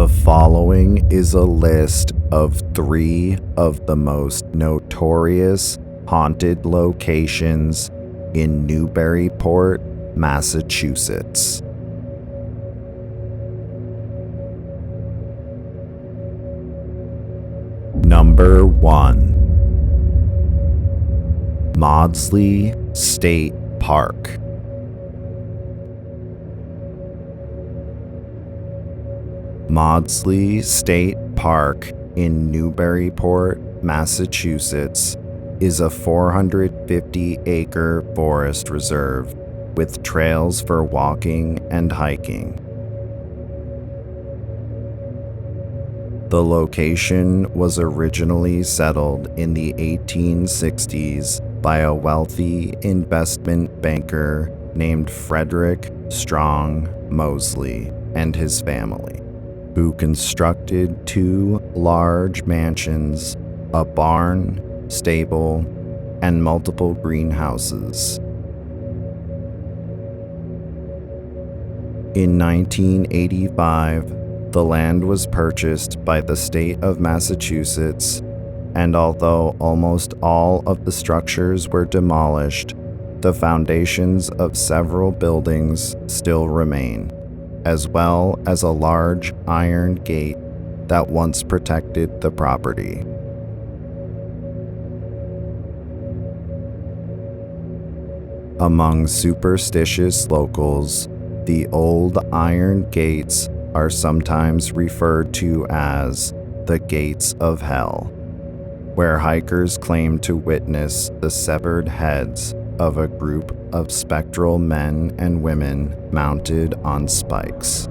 The following is a list of 3 of the most notorious haunted locations in Newburyport, Massachusetts. Number 1. Maudslay State Park. Maudslay State Park in Newburyport, Massachusetts, is a 450-acre forest reserve with trails for walking and hiking. The location was originally settled in the 1860s by a wealthy investment banker named Frederick Strong Maudslay and his family, who constructed 2 large mansions, a barn, stable, and multiple greenhouses. In 1985, the land was purchased by the state of Massachusetts, and although almost all of the structures were demolished, the foundations of several buildings still remain, as well as a large iron gate that once protected the property. Among superstitious locals, the old iron gates are sometimes referred to as the Gates of Hell, where hikers claim to witness the severed heads of a group of spectral men and women mounted on spikes.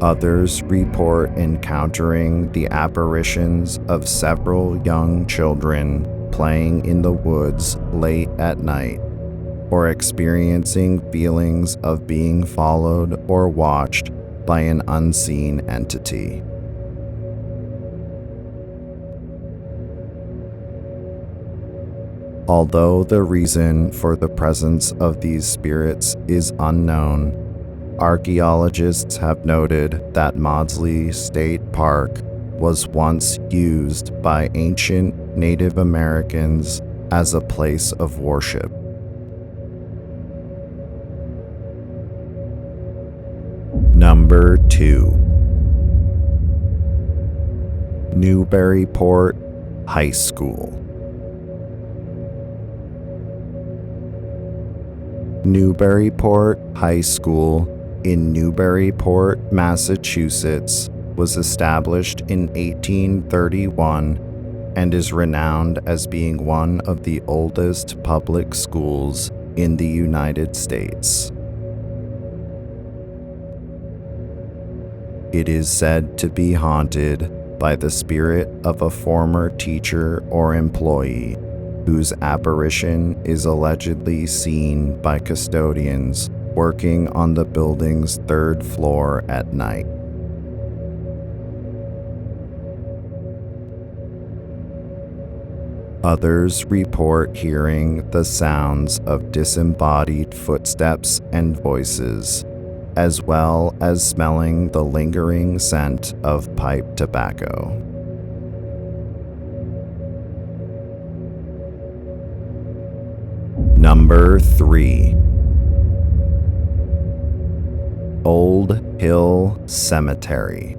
Others report encountering the apparitions of several young children playing in the woods late at night, or experiencing feelings of being followed or watched by an unseen entity. Although the reason for the presence of these spirits is unknown, archaeologists have noted that Maudslay State Park was once used by ancient Native Americans as a place of worship. Number 2. Newburyport High School. Newburyport High School in Newburyport, Massachusetts, was established in 1831 and is renowned as being one of the oldest public schools in the United States. It is said to be haunted by the spirit of a former teacher or employee whose apparition is allegedly seen by custodians working on the building's 3rd floor at night. Others report hearing the sounds of disembodied footsteps and voices, as well as smelling the lingering scent of pipe tobacco. Number 3. Old Hill Cemetery.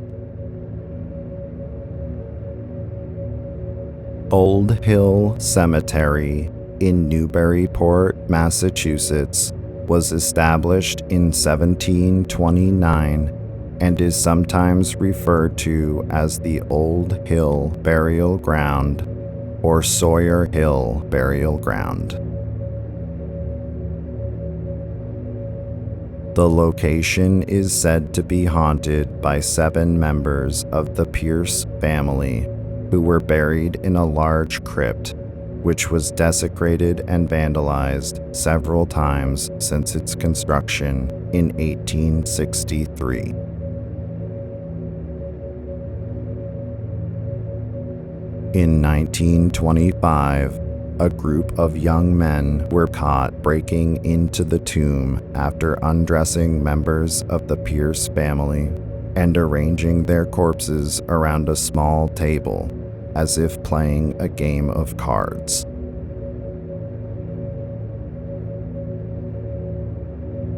Old Hill Cemetery in Newburyport, Massachusetts, was established in 1729 and is sometimes referred to as the Old Hill Burial Ground or Sawyer Hill Burial Ground. The location is said to be haunted by 7 members of the Pierce family who were buried in a large crypt, which was desecrated and vandalized several times since its construction in 1863. In 1925, a group of young men were caught breaking into the tomb after undressing members of the Pierce family and arranging their corpses around a small table, as if playing a game of cards.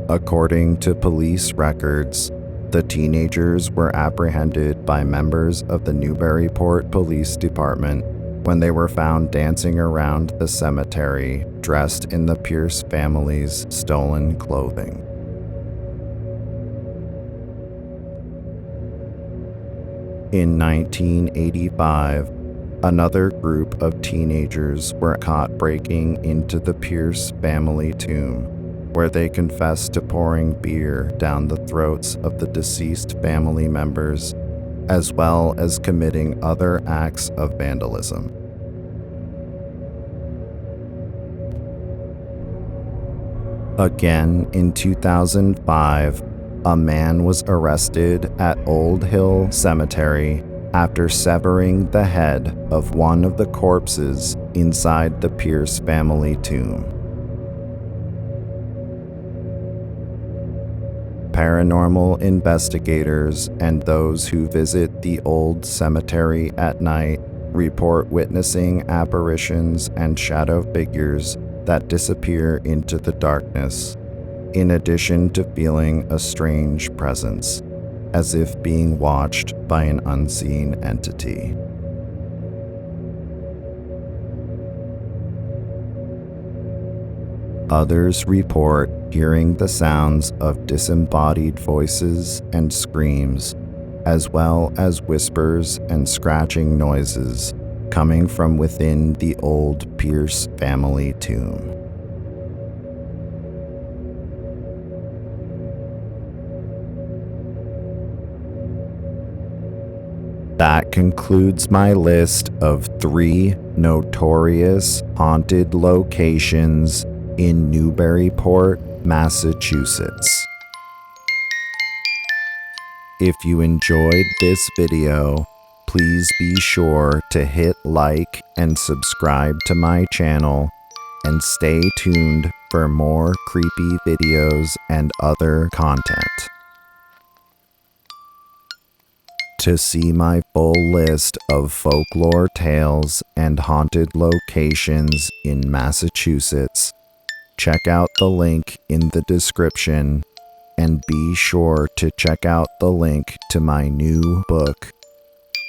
According to police records, the teenagers were apprehended by members of the Newburyport Police Department when they were found dancing around the cemetery dressed in the Pierce family's stolen clothing. In 1985, another group of teenagers were caught breaking into the Pierce family tomb, where they confessed to pouring beer down the throats of the deceased family members, as well as committing other acts of vandalism. Again, in 2005, a man was arrested at Old Hill Cemetery after severing the head of one of the corpses inside the Pierce family tomb. Paranormal investigators and those who visit the old cemetery at night report witnessing apparitions and shadow figures that disappear into the darkness, in addition to feeling a strange presence, as if being watched by an unseen entity. Others report hearing the sounds of disembodied voices and screams, as well as whispers and scratching noises coming from within the old Pierce family tomb. That concludes my list of 3 notorious haunted locations in Newburyport, Massachusetts. If you enjoyed this video, please be sure to hit like and subscribe to my channel, and stay tuned for more creepy videos and other content. To see my full list of folklore tales and haunted locations in Massachusetts, check out the link in the description, and be sure to check out the link to my new book,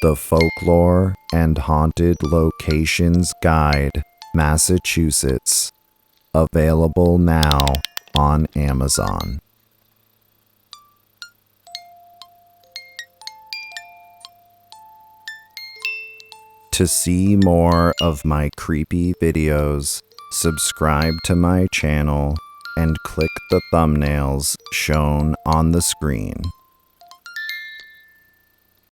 The Folklore and Haunted Locations Guide, Massachusetts, available now on Amazon. To see more of my creepy videos, subscribe to my channel and click the thumbnails shown on the screen.